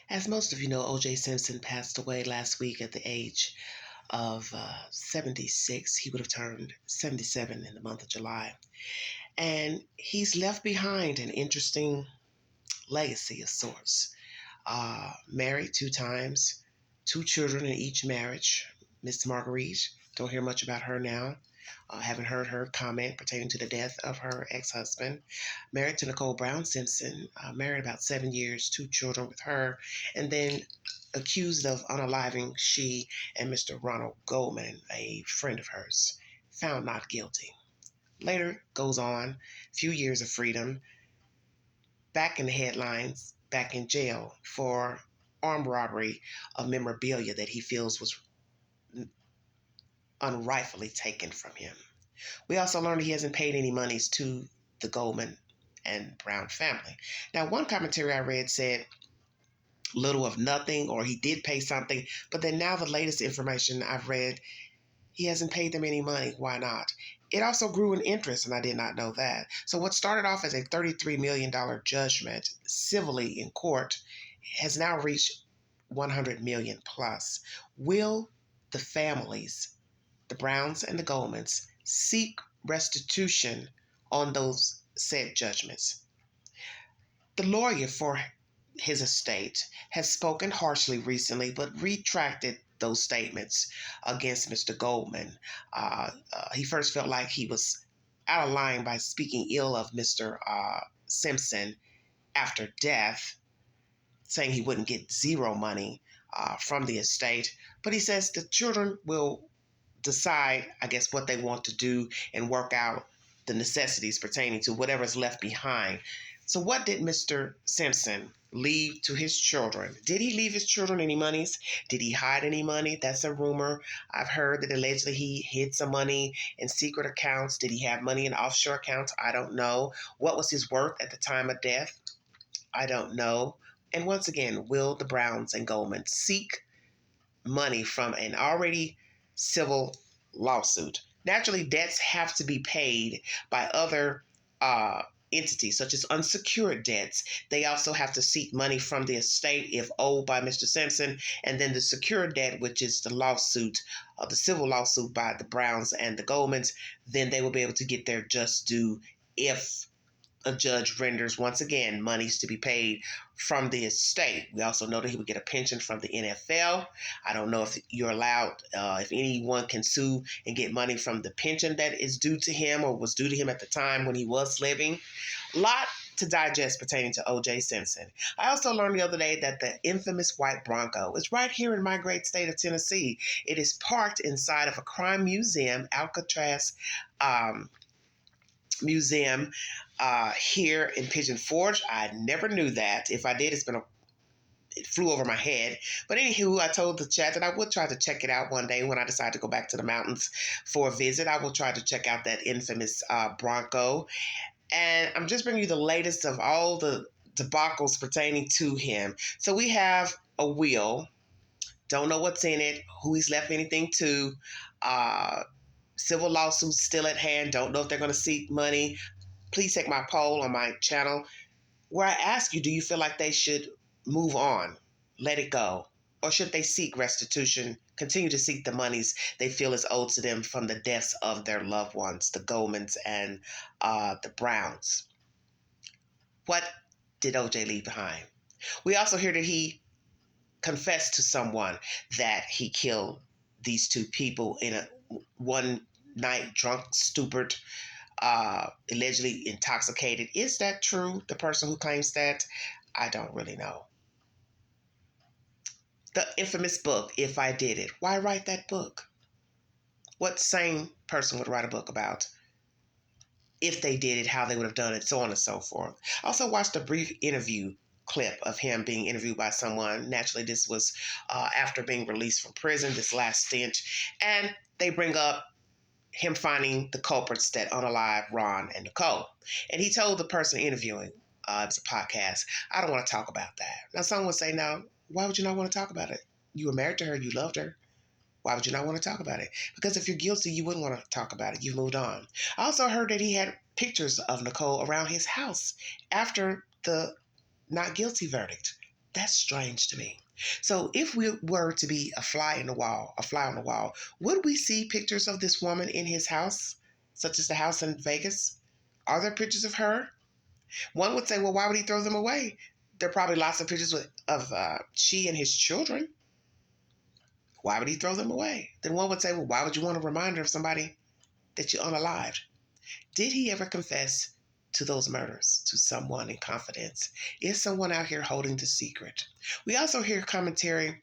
As most of you know, OJ Simpson passed away last week at the age of 76. He would have turned 77 in the month of July. And he's left behind an interesting legacy of sorts. Married 2 times, 2 children in each marriage. Miss Marguerite, don't hear much about her now. Haven't heard her comment pertaining to the death of her ex-husband. Married to Nicole Brown Simpson, married about 7 years, 2 children with her, and then accused of unaliving she and Mr. Ronald Goldman, a friend of hers, found not guilty. Later goes on, a few years of freedom, back in the headlines, back in jail for armed robbery of memorabilia that he feels was unrightfully taken from him. We also learned he hasn't paid any monies to the Goldman and Brown family. Now, one commentary I read said little of nothing, or he did pay something, but then now the latest information I've read, he hasn't paid them any money. Why not? It also grew in interest, and I did not know that. So what started off as a $33 million judgment civilly in court has now reached 100 million plus. Will the families, the Browns and the Goldmans, seek restitution on those said judgments? The lawyer for his estate has spoken harshly recently, but retracted those statements against Mr. Goldman. He first felt like he was out of line by speaking ill of Mr. Simpson after death, saying he wouldn't get zero money from the estate. But he says the children will decide, I guess, what they want to do and work out the necessities pertaining to whatever's left behind. So what did Mr. Simpson leave to his children? Did he leave his children any monies? Did he hide any money? That's a rumor. I've heard that allegedly he hid some money in secret accounts. Did he have money in offshore accounts? I don't know. What was his worth at the time of death? I don't know. And once again, will the Browns and Goldman seek money from an already civil lawsuit? Naturally, debts have to be paid by other entities, such as unsecured debts. They also have to seek money from the estate if owed by Mr. Simpson, and then the secured debt, which is the lawsuit, the civil lawsuit by the Browns and the Goldmans, then they will be able to get their just due if a judge renders, once again, monies to be paid from the estate. We also know that he would get a pension from the NFL. I don't know if you're allowed, if anyone can sue and get money from the pension that is due to him or was due to him at the time when he was living. A lot to digest pertaining to OJ Simpson. I also learned the other day that the infamous white Bronco is right here in my great state of Tennessee. It is parked inside of a crime museum, Alcatraz Museum, here in Pigeon Forge. I never knew that. If I did, it flew over my head. But anywho, I told the chat that I would try to check it out one day when I decide to go back to the mountains for a visit. I will try to check out that infamous Bronco. And I'm just bringing you the latest of all the debacles pertaining to him. So we have a will. Don't know what's in it, who he's left anything to. Civil lawsuits still at hand. Don't know if they're going to seek money. Please take my poll on my channel where I ask you, do you feel like they should move on, let it go? Or should they seek restitution, continue to seek the monies they feel is owed to them from the deaths of their loved ones, the Goldmans and the Browns? What did OJ leave behind? We also hear that he confessed to someone that he killed these 2 people in a one night drunk, stupid, allegedly intoxicated. Is that true? The person who claims that? I don't really know. The infamous book, If I Did It. Why write that book? What sane person would write a book about if they did it, how they would have done it, so on and so forth? I also watched a brief interview clip of him being interviewed by someone. Naturally, this was after being released from prison, this last stint. And they bring up him finding the culprits that unalive Ron and Nicole. And he told the person interviewing, it was a podcast, I don't want to talk about that. Now, someone would say, now, why would you not want to talk about it? You were married to her, you loved her. Why would you not want to talk about it? Because if you're guilty, you wouldn't want to talk about it. You've moved on. I also heard that he had pictures of Nicole around his house after the not guilty verdict. That's strange to me. So if we were to be a fly on the wall, would we see pictures of this woman in his house, such as the house in Vegas? Are there pictures of her? One would say, well, why would he throw them away? There are probably lots of pictures of she and his children. Why would he throw them away? Then one would say, well, why would you want a reminder of somebody that you unalived? Did he ever confess to those murders to someone in confidence? Is someone out here holding the secret? We also hear commentary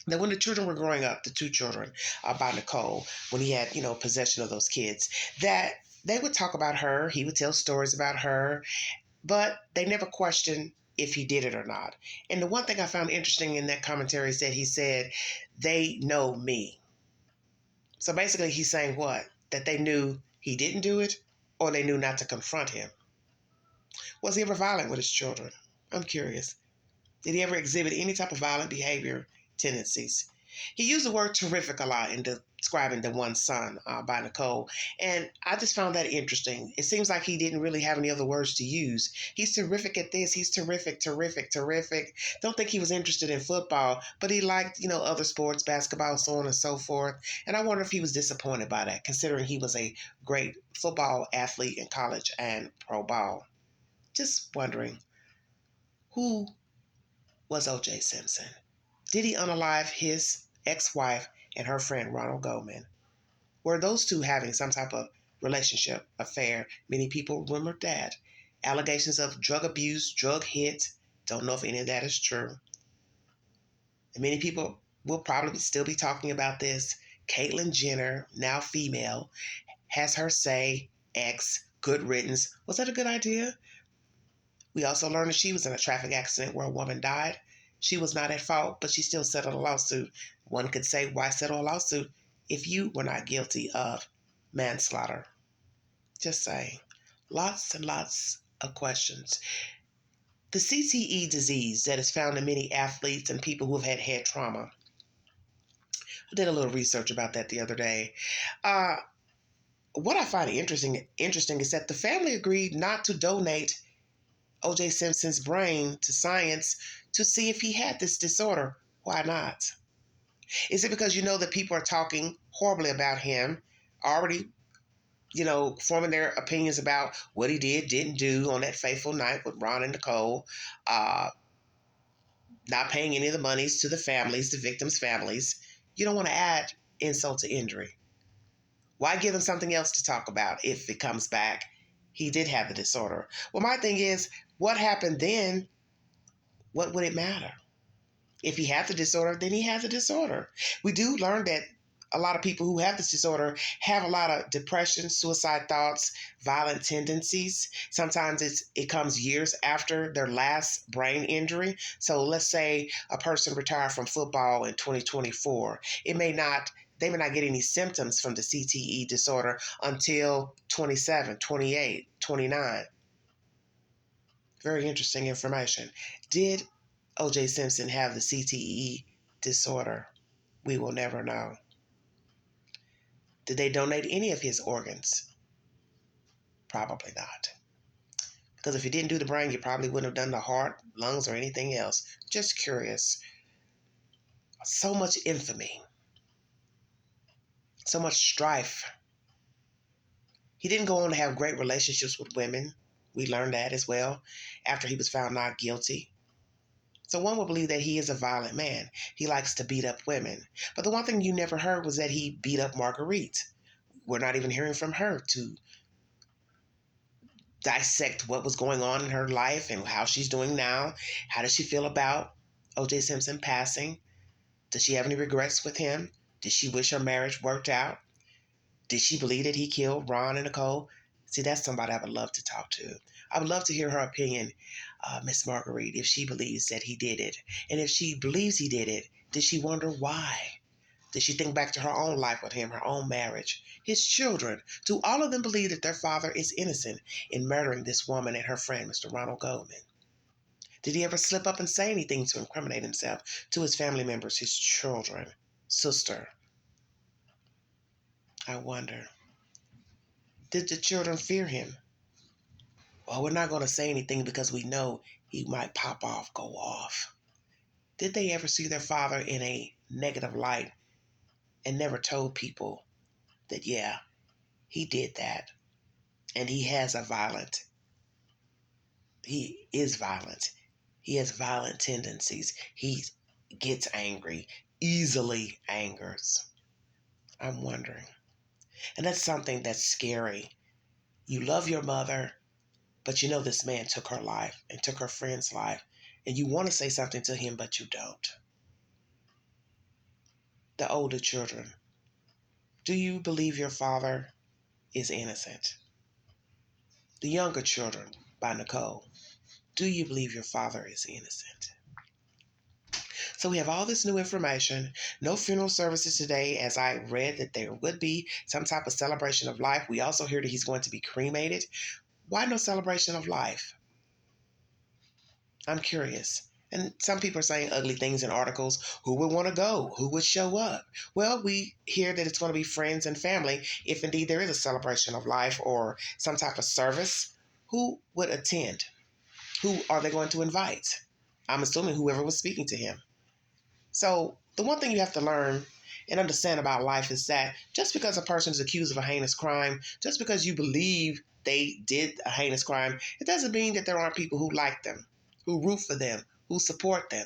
that when the children were growing up, the two children by Nicole, when he had, possession of those kids, that they would talk about her. He would tell stories about her, but they never questioned if he did it or not. And the one thing I found interesting in that commentary is that he said, they know me. So basically he's saying what? That they knew he didn't do it, or they knew not to confront him. Was he ever violent with his children? I'm curious. Did he ever exhibit any type of violent behavior tendencies? He used the word terrific a lot in describing the one son by Nicole, and I just found that interesting. It seems like he didn't really have any other words to use. He's terrific at this. He's terrific, terrific, terrific. Don't think he was interested in football, but he liked, other sports, basketball, so on and so forth. And I wonder if he was disappointed by that, considering he was a great football athlete in college and pro ball. Just wondering, who was OJ Simpson? Did he unalive his ex-wife and her friend Ronald Goldman? Were those two having some type of relationship, affair? Many people rumored that. Allegations of drug abuse, drug hits. Don't know if any of that is true. And many people will probably still be talking about this. Caitlyn Jenner, now female, has her say, ex, good riddance. Was that a good idea? We also learned that she was in a traffic accident where a woman died. She was not at fault, but she still settled a lawsuit. One could say, why settle a lawsuit if you were not guilty of manslaughter? Just saying. Lots and lots of questions. The CTE disease that is found in many athletes and people who have had head trauma. I did a little research about that the other day. What I find interesting is that the family agreed not to donate OJ Simpson's brain to science to see if he had this disorder. Why not? Is it because that people are talking horribly about him, already, forming their opinions about what he didn't do on that fateful night with Ron and Nicole, not paying any of the monies to the families, the victims' families? You don't want to add insult to injury. Why give him something else to talk about if it comes back? He did have the disorder. Well, my thing is, what happened then? What would it matter? If he had the disorder, then he has a disorder. We do learn that a lot of people who have this disorder have a lot of depression, suicide thoughts, violent tendencies. Sometimes it comes years after their last brain injury. So let's say a person retired from football in 2024. They may not get any symptoms from the CTE disorder until 27, 28, 29. Very interesting information. Did OJ Simpson have the CTE disorder? We will never know. Did they donate any of his organs? Probably not. Because if you didn't do the brain, you probably wouldn't have done the heart, lungs, or anything else. Just curious. So much infamy. So much strife. He didn't go on to have great relationships with women. We learned that as well after he was found not guilty. So one would believe that he is a violent man. He likes to beat up women. But the one thing you never heard was that he beat up Marguerite. We're not even hearing from her to dissect what was going on in her life and how she's doing now. How does she feel about OJ Simpson passing? Does she have any regrets with him? Did she wish her marriage worked out? Did she believe that he killed Ron and Nicole? See, that's somebody I would love to talk to. I would love to hear her opinion, Miss Marguerite, if she believes that he did it. And if she believes he did it, did she wonder why? Did she think back to her own life with him, her own marriage, his children? Do all of them believe that their father is innocent in murdering this woman and her friend, Mr. Ronald Goldman? Did he ever slip up and say anything to incriminate himself to his family members, his children, sister? I wonder. Did the children fear him? Well, we're not going to say anything because we know he might pop off, go off. Did they ever see their father in a negative light and never told people that, yeah, he did that and he is violent. He has violent tendencies. He gets angry, easily angers. I'm wondering. And that's something that's scary. You love your mother, but you know this man took her life and took her friend's life, and you want to say something to him, but you don't. The older children, do you believe your father is innocent? The younger children, by Nicole, do you believe your father is innocent? So we have all this new information. No funeral services today, as I read that there would be some type of celebration of life. We also hear that he's going to be cremated. Why no celebration of life? I'm curious. And some people are saying ugly things in articles. Who would want to go? Who would show up? Well, we hear that it's going to be friends and family, if indeed there is a celebration of life or some type of service. Who would attend? Who are they going to invite? I'm assuming whoever was speaking to him. So the one thing you have to learn and understand about life is that just because a person is accused of a heinous crime, just because you believe they did a heinous crime, it doesn't mean that there aren't people who like them, who root for them, who support them.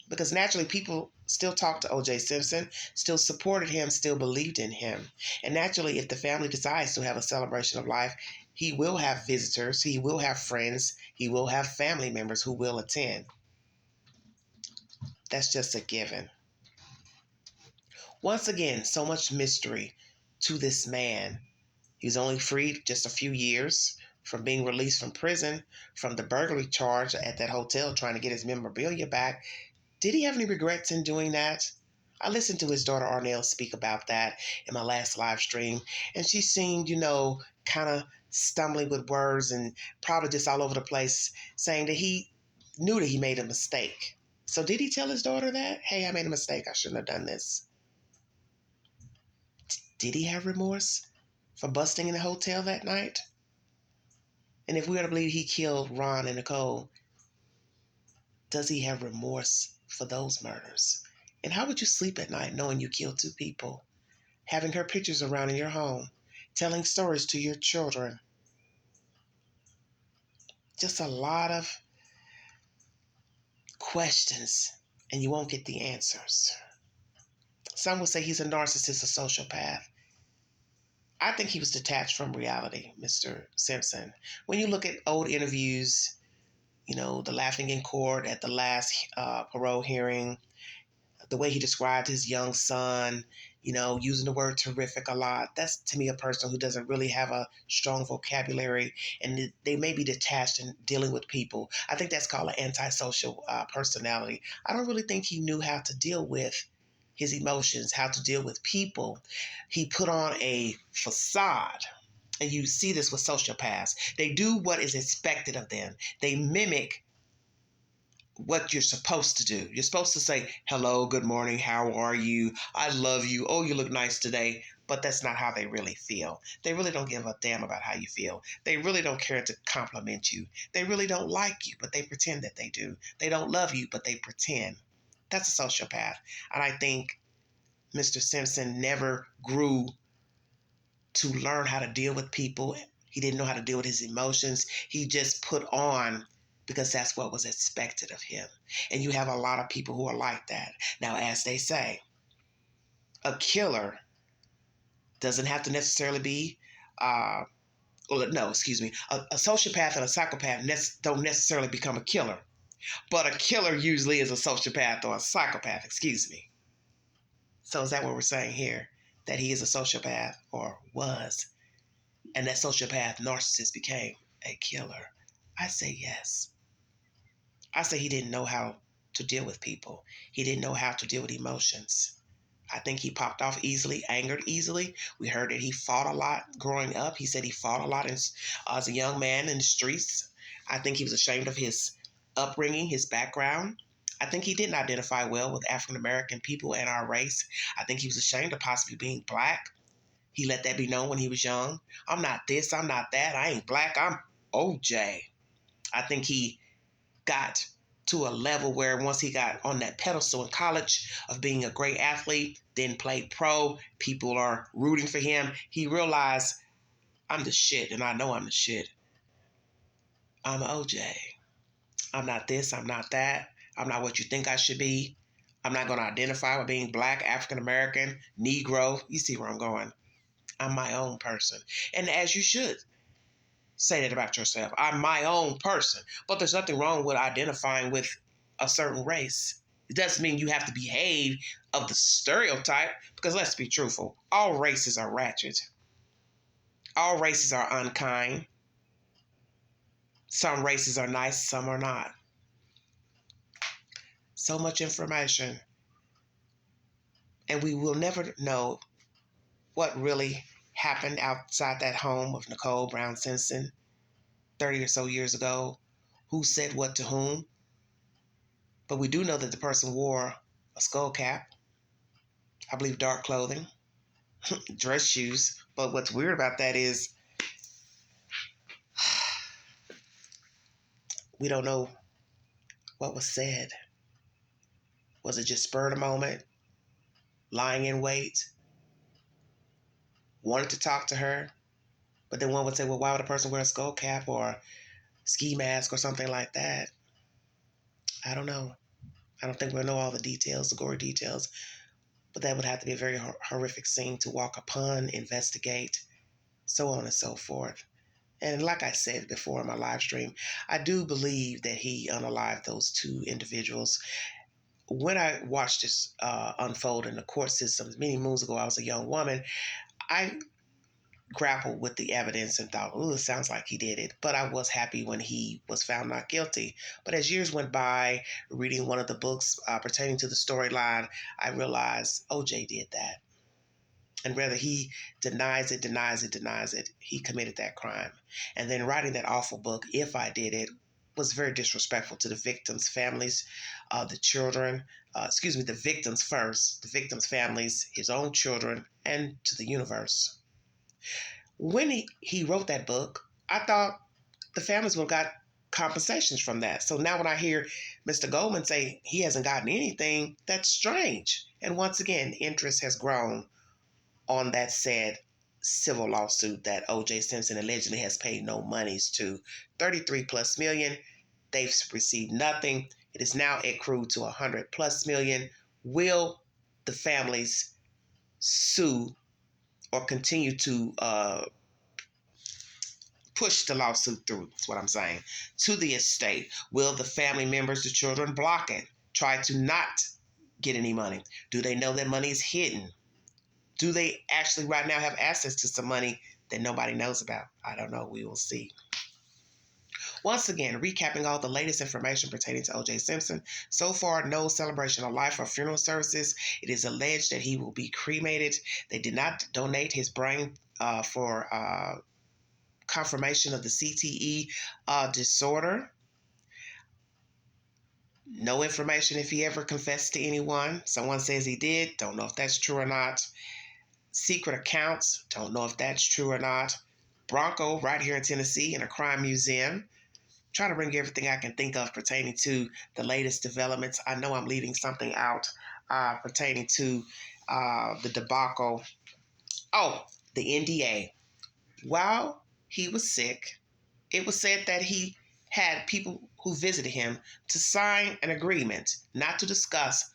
Because naturally, people still talked to OJ Simpson, still supported him, still believed in him. And naturally, if the family decides to have a celebration of life, he will have visitors, he will have friends, he will have family members who will attend. That's just a given. Once again, so much mystery to this man. He was only freed just a few years from being released from prison from the burglary charge at that hotel trying to get his memorabilia back. Did he have any regrets in doing that? I listened to his daughter Arnell speak about that in my last live stream, and she seemed, kind of stumbling with words and probably just all over the place, saying that he knew that he made a mistake. So did he tell his daughter that? Hey, I made a mistake. I shouldn't have done this. Did he have remorse for busting in the hotel that night? And if we are to believe he killed Ron and Nicole, does he have remorse for those murders? And how would you sleep at night knowing you killed two people? Having her pictures around in your home, telling stories to your children. Just a lot of questions, and you won't get the answers. Some will say he's a narcissist, a sociopath. I think he was detached from reality, Mr. Simpson. When you look at old interviews, the laughing in court at the last parole hearing, the way he described his young son, using the word terrific a lot. That's, to me, a person who doesn't really have a strong vocabulary, and they may be detached in dealing with people. I think that's called an antisocial personality. I don't really think he knew how to deal with his emotions, how to deal with people. He put on a facade. And you see this with sociopaths. They do what is expected of them. They mimic what you're supposed to do. You're supposed to say, hello, good morning, how are you? I love you. Oh, you look nice today. But that's not how they really feel. They really don't give a damn about how you feel. They really don't care to compliment you. They really don't like you, but they pretend that they do. They don't love you, but they pretend. That's a sociopath. And I think Mr. Simpson never grew to learn how to deal with people. He didn't know how to deal with his emotions. He just put on because that's what was expected of him. And you have a lot of people who are like that. Now, as they say, a killer doesn't have to necessarily be, a sociopath and a psychopath don't necessarily become a killer. But a killer usually is a sociopath or a psychopath, excuse me. So is that what we're saying here? That he is a sociopath or was? And that sociopath narcissist became a killer? I say yes. I say he didn't know how to deal with people. He didn't know how to deal with emotions. I think he popped off easily, angered easily. We heard that he fought a lot growing up. He said he fought a lot as a young man in the streets. I think he was ashamed of his upbringing, his background. I think he didn't identify well with African American people and our race. I think he was ashamed of possibly being black. He let that be known when he was young. I'm not this, I'm not that, I ain't black, I'm OJ. I think he got to a level where once he got on that pedestal in college of being a great athlete, then played pro, people are rooting for him, he realized, I'm the shit, and I know I'm the shit. I'm OJ. I'm not this, I'm not that. I'm not what you think I should be. I'm not going to identify with being black, African American, Negro. You see where I'm going. I'm my own person. And as you should say that about yourself. I'm my own person. But there's nothing wrong with identifying with a certain race. It doesn't mean you have to behave of the stereotype, because let's be truthful. All races are ratchet. All races are unkind. Some races are nice, some are not. So much information. And we will never know what really happened outside that home of Nicole Brown Simpson 30 or so years ago, who said what to whom. But we do know that the person wore a skull cap, I believe dark clothing, dress shoes. But what's weird about that is we don't know what was said. Was it just spur of the moment, lying in wait, wanted to talk to her? But then one would say, well, why would a person wear a skull cap or ski mask or something like that? I don't know. I don't think we'll know all the details, the gory details. But that would have to be a very horrific scene to walk upon, investigate, so on and so forth. And like I said before in my live stream, I do believe that he unalived those two individuals. When I watched this unfold in the court systems many moons ago, I was a young woman, I grappled with the evidence and thought, oh, it sounds like he did it. But I was happy when he was found not guilty. But as years went by, reading one of the books pertaining to the storyline, I realized OJ did that. And whether he denies it, he committed that crime. And then writing that awful book, If I Did It, was very disrespectful to the victims' families, the children, the victims first, the victims' families, his own children, and to the universe. When he wrote that book, I thought the families would have got compensations from that. So now when I hear Mr. Goldman say he hasn't gotten anything, that's strange. And once again, interest has grown on that said civil lawsuit that OJ Simpson allegedly has paid no monies to. 33 plus million. They've received nothing. It is now accrued to 100 plus million. Will the families sue or continue to push the lawsuit through? That's what I'm saying. To the estate. Will the family members, the children, block it? Try to not get any money? Do they know that money is hidden? Do they actually right now have access to some money that nobody knows about? I don't know. We will see. Once again, recapping all the latest information pertaining to OJ Simpson. So far, no celebration of life or funeral services. It is alleged that he will be cremated. They did not donate his brain for confirmation of the CTE disorder. No information if he ever confessed to anyone. Someone says he did. Don't know if that's true or not. Secret accounts. Don't know if that's true or not. Bronco right here in Tennessee in a crime museum. Trying to bring everything I can think of pertaining to the latest developments. I know I'm leaving something out pertaining to the debacle. Oh, the NDA. While he was sick, it was said that he had people who visited him to sign an agreement not to discuss,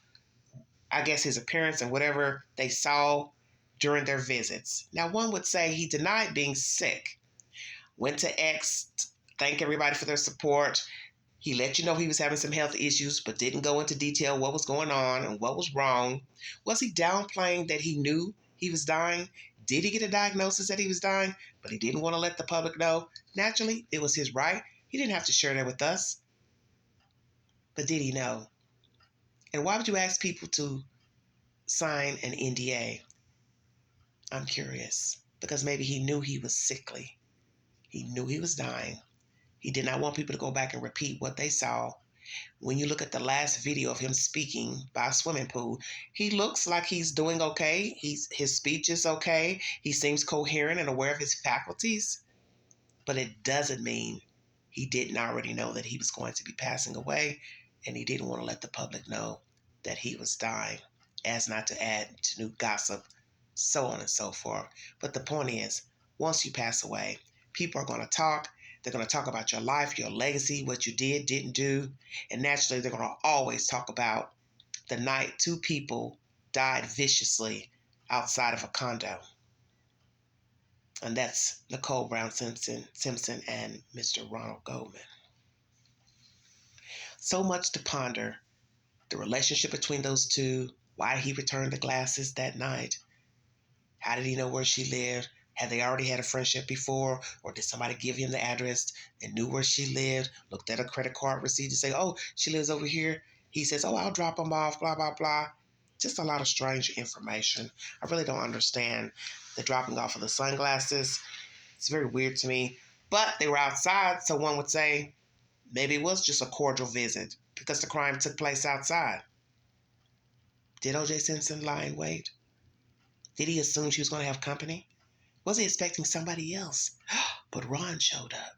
I guess, his appearance and whatever they saw during their visits. Now, one would say he denied being sick, went to X, thank everybody for their support. He let you know he was having some health issues, but didn't go into detail what was going on and what was wrong. Was he downplaying that he knew he was dying? Did he get a diagnosis that he was dying, but he didn't want to let the public know? Naturally, it was his right. He didn't have to share that with us. But did he know? And why would you ask people to sign an NDA? I'm curious. Because maybe he knew he was sickly. He knew he was dying. He did not want people to go back and repeat what they saw. When you look at the last video of him speaking by a swimming pool, he looks like he's doing okay. His speech is okay. He seems coherent and aware of his faculties. But it doesn't mean he didn't already know that he was going to be passing away, and he didn't want to let the public know that he was dying, as not to add to new gossip, so on and so forth. But the point is, once you pass away, people are going to talk. They're going to talk about your life, your legacy, what you did, didn't do. And naturally, they're going to always talk about the night two people died viciously outside of a condo. And that's Nicole Brown Simpson and Mr. Ronald Goldman. So much to ponder. The relationship between those two, why he returned the glasses that night. How did he know where she lived? Had they already had a friendship before? Or did somebody give him the address and knew where she lived, looked at a credit card receipt to say, oh, she lives over here? He says, oh, I'll drop them off, blah, blah, blah. Just a lot of strange information. I really don't understand the dropping off of the sunglasses. It's very weird to me. But they were outside, so one would say maybe it was just a cordial visit because the crime took place outside. Did OJ Simpson lie in wait? Did he assume she was going to have company? Was he expecting somebody else? But Ron showed up.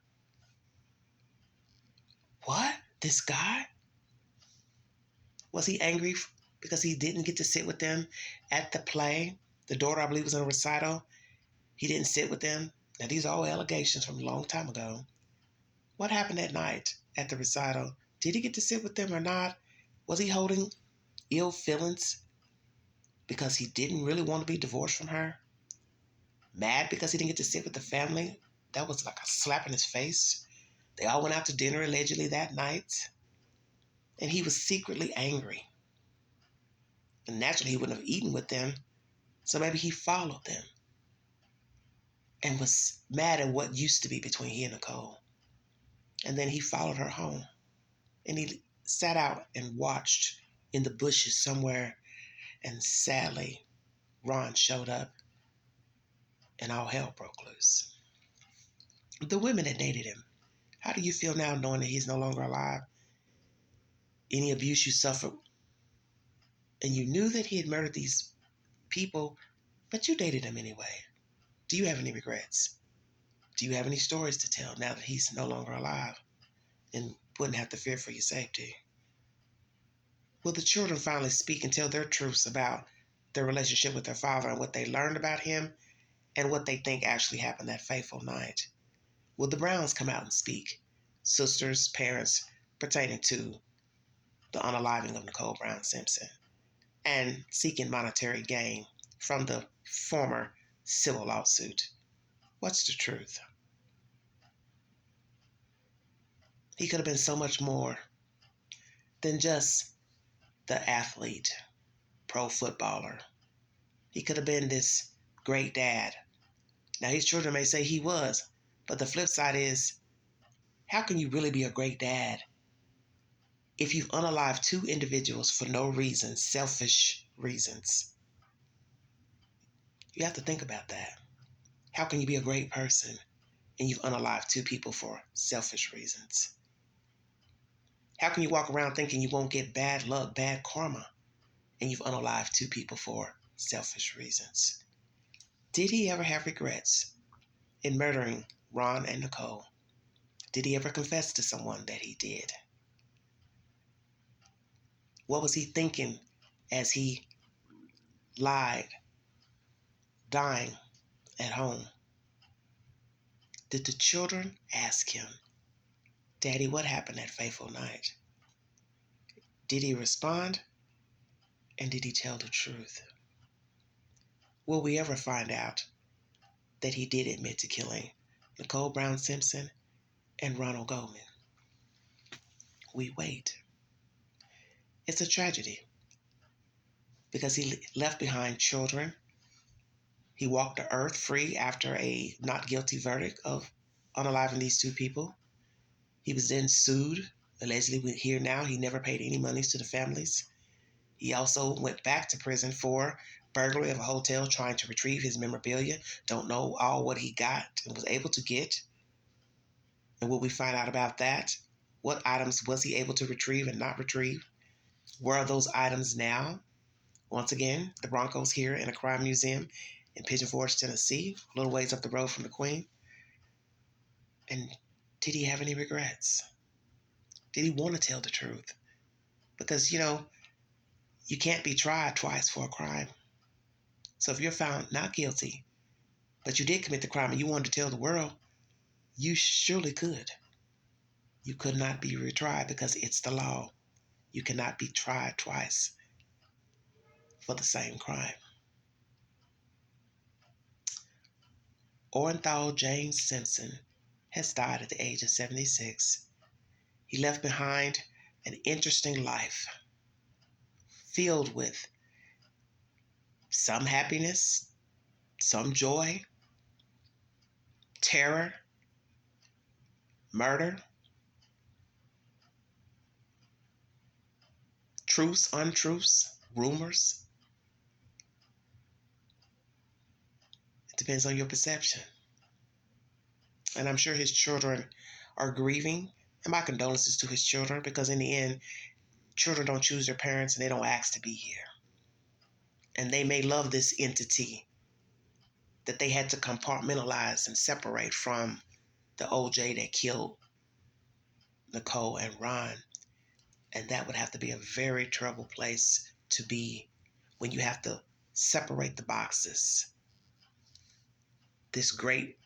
What? This guy? Was he angry because he didn't get to sit with them at the play? The daughter, I believe, was in a recital. He didn't sit with them. Now, these are all allegations from a long time ago. What happened that night at the recital? Did he get to sit with them or not? Was he holding ill feelings because he didn't really want to be divorced from her? Mad because he didn't get to sit with the family? That was like a slap in his face. They all went out to dinner allegedly that night. And he was secretly angry. And naturally, he wouldn't have eaten with them. So maybe he followed them and was mad at what used to be between he and Nicole. And then he followed her home. And he sat out and watched in the bushes somewhere. And sadly, Ron showed up and all hell broke loose. The women that dated him, how do you feel now knowing that he's no longer alive? Any abuse you suffered? And you knew that he had murdered these people, but you dated him anyway. Do you have any regrets? Do you have any stories to tell now that he's no longer alive and wouldn't have to fear for your safety? Will the children finally speak and tell their truths about their relationship with their father and what they learned about him and what they think actually happened that fateful night? Will the Browns come out and speak? Sisters, parents, pertaining to the unaliving of Nicole Brown Simpson and seeking monetary gain from the former civil lawsuit. What's the truth? He could have been so much more than just the athlete, pro footballer. He could have been this great dad. Now, his children may say he was, but the flip side is, how can you really be a great dad if you've unalived two individuals for no reason, selfish reasons? You have to think about that. How can you be a great person and you've unalived two people for selfish reasons? How can you walk around thinking you won't get bad luck, bad karma, and you've unalived two people for selfish reasons? Did he ever have regrets in murdering Ron and Nicole? Did he ever confess to someone that he did? What was he thinking as he lied, dying at home? Did the children ask him, Daddy, what happened that fateful night? Did he respond? And did he tell the truth? Will we ever find out that he did admit to killing Nicole Brown Simpson and Ronald Goldman? We wait. It's a tragedy because he left behind children. He walked the earth free after a not guilty verdict of unaliving these two people. He was then sued. Allegedly, we hear now he never paid any monies to the families. He also went back to prison for burglary of a hotel, trying to retrieve his memorabilia. Don't know all what he got and was able to get. And will we find out about that? What items was he able to retrieve and not retrieve? Where are those items now? Once again, the Bronco's here in a crime museum in Pigeon Forge, Tennessee, a little ways up the road from the Queen. And Did he have any regrets? Did he want to tell the truth? Because, you can't be tried twice for a crime. So if you're found not guilty, but you did commit the crime and you wanted to tell the world, you surely could. You could not be retried because it's the law. You cannot be tried twice for the same crime. Orenthal James Simpson has died at the age of 76. He left behind an interesting life filled with some happiness, some joy, terror, murder, truths, untruths, rumors. It depends on your perception. And I'm sure his children are grieving. And my condolences to his children, because in the end, children don't choose their parents and they don't ask to be here. And they may love this entity that they had to compartmentalize and separate from the OJ that killed Nicole and Ron. And that would have to be a very troubled place to be when you have to separate the boxes. This great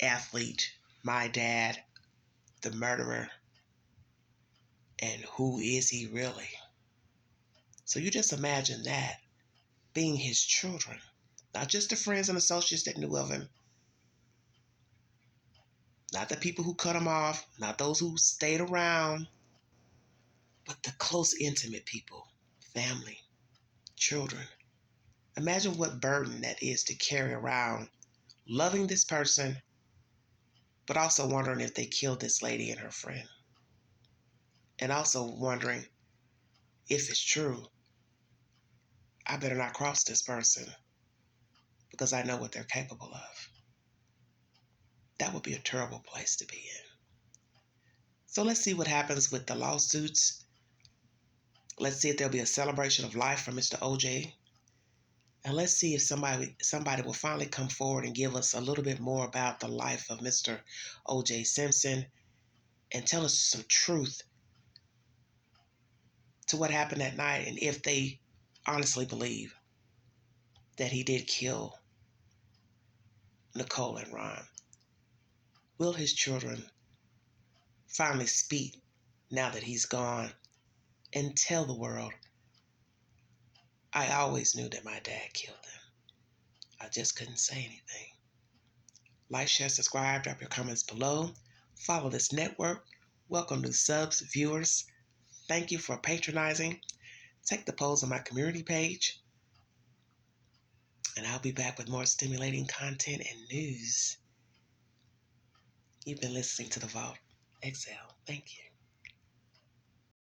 athlete, my dad, the murderer, and who is he really? So you just imagine that being his children, not just the friends and associates that knew of him, not the people who cut him off, not those who stayed around, but the close, intimate people, family, children. Imagine what burden that is to carry around, loving this person, but also wondering if they killed this lady and her friend. And also wondering if it's true, I better not cross this person because I know what they're capable of. That would be a terrible place to be in. So let's see what happens with the lawsuits. Let's see if there'll be a celebration of life for Mr. OJ. And let's see if somebody will finally come forward and give us a little bit more about the life of Mr. OJ Simpson and tell us some truth to what happened that night, and if they honestly believe that he did kill Nicole and Ron. Will his children finally speak now that he's gone and tell the world, I always knew that my dad killed him. I just couldn't say anything. Like, share, subscribe, drop your comments below. Follow this network. Welcome new subs, viewers. Thank you for patronizing. Take the polls on my community page. And I'll be back with more stimulating content and news. You've been listening to The Vault. Exhale. Thank you.